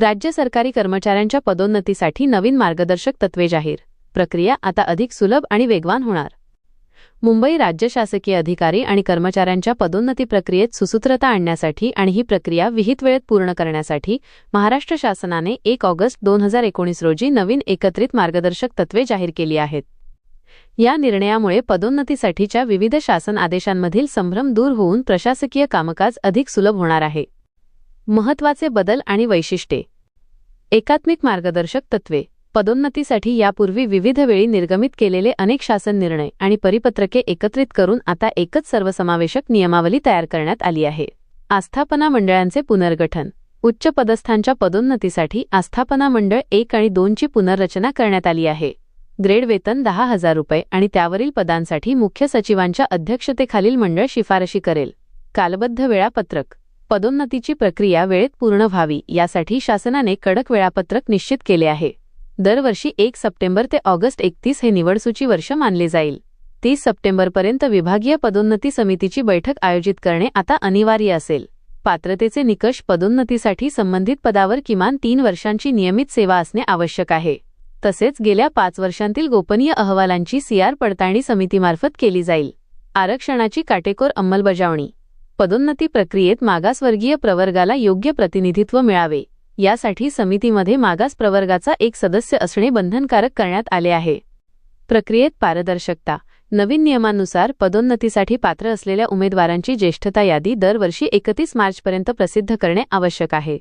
राज्य सरकारी कर्मचाऱ्यांच्या पदोन्नतीसाठी नवीन मार्गदर्शक तत्त्वे जाहीर. प्रक्रिया आता अधिक सुलभ आणि वेगवान होणार. मुंबई राज्य शासकीय अधिकारी आणि कर्मचाऱ्यांच्या पदोन्नती प्रक्रियेत सुसूत्रता आणण्यासाठी आणि ही प्रक्रिया विहित वेळेत पूर्ण करण्यासाठी महाराष्ट्र शासनाने 1 ऑगस्ट 2019 रोजी नवीन एकत्रित मार्गदर्शक तत्त्वे जाहीर केली आहेत. या निर्णयामुळे पदोन्नतीसाठीच्या विविध शासन आदेशांमधील संभ्रम दूर होऊन प्रशासकीय कामकाज अधिक सुलभ होणार आहे. महत्त्वाचे बदल आणि वैशिष्ट्ये. एकात्मिक मार्गदर्शक तत्त्वे. पदोन्नतीसाठी यापूर्वी विविध वेळी निर्गमित केलेले अनेक शासन निर्णय आणि परिपत्रके एकत्रित करून आता एकच सर्वसमावेशक नियमावली तयार करण्यात आली आहे. आस्थापना मंडळांचे पुनर्गठन. उच्च पदस्थांच्या पदोन्नतीसाठी आस्थापना मंडळ 1 आणि 2 ची पुनर्रचना करण्यात आली आहे. ग्रेड वेतन 10,000 रुपये आणि त्यावरील पदांसाठी मुख्य सचिवांच्या अध्यक्षतेखालील मंडळ शिफारशी करेल. कालबद्ध वेळापत्रक. पदोन्नतीची प्रक्रिया वेळेत पूर्ण व्हावी यासाठी शासनाने कडक वेळापत्रक निश्चित केले आहे. दरवर्षी 1 सप्टेंबर ते ऑगस्ट 31 हे निवडसूची वर्ष मानले जाईल. 30 सप्टेंबरपर्यंत विभागीय पदोन्नती समितीची बैठक आयोजित करणे आता अनिवार्य असेल. पात्रतेचे निकष. पदोन्नतीसाठी संबंधित पदावर किमान 3 वर्षांची नियमित सेवा असणे आवश्यक आहे. तसेच गेल्या 5 वर्षांतील गोपनीय अहवालांची CR पडताळणी समितीमार्फत केली जाईल. आरक्षणाची काटेकोर अंमलबजावणी. पदोन्नती प्रक्रियेत मागासवर्गीय प्रवर्गाला योग्य प्रतिनिधित्व मिळावे यासाठी समितीमध्ये मागास प्रवर्गाचा एक सदस्य असणे बंधनकारक करण्यात आले आहे. प्रक्रियेत पारदर्शकता. नवीन नियमांनुसार पदोन्नतीसाठी पात्र असलेल्या उमेदवारांची ज्येष्ठता यादी दरवर्षी 31 मार्चपर्यंत प्रसिद्ध करणे आवश्यक आहे.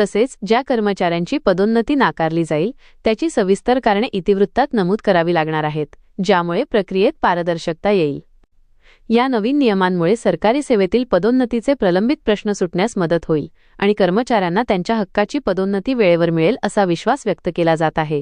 तसेच ज्या कर्मचाऱ्यांची पदोन्नती नाकारली जाईल त्याची सविस्तर कारणे इतिवृत्तात नमूद करावी लागणार आहेत, ज्यामुळे प्रक्रियेत पारदर्शकता येईल. या नवीन नियमांमुळे सरकारी सेवेतील पदोन्नतीचे प्रलंबित प्रश्न सुटण्यास मदत होईल आणि कर्मचाऱ्यांना त्यांच्या हक्काची पदोन्नती वेळेवर मिळेल असा विश्वास व्यक्त केला जात आहे.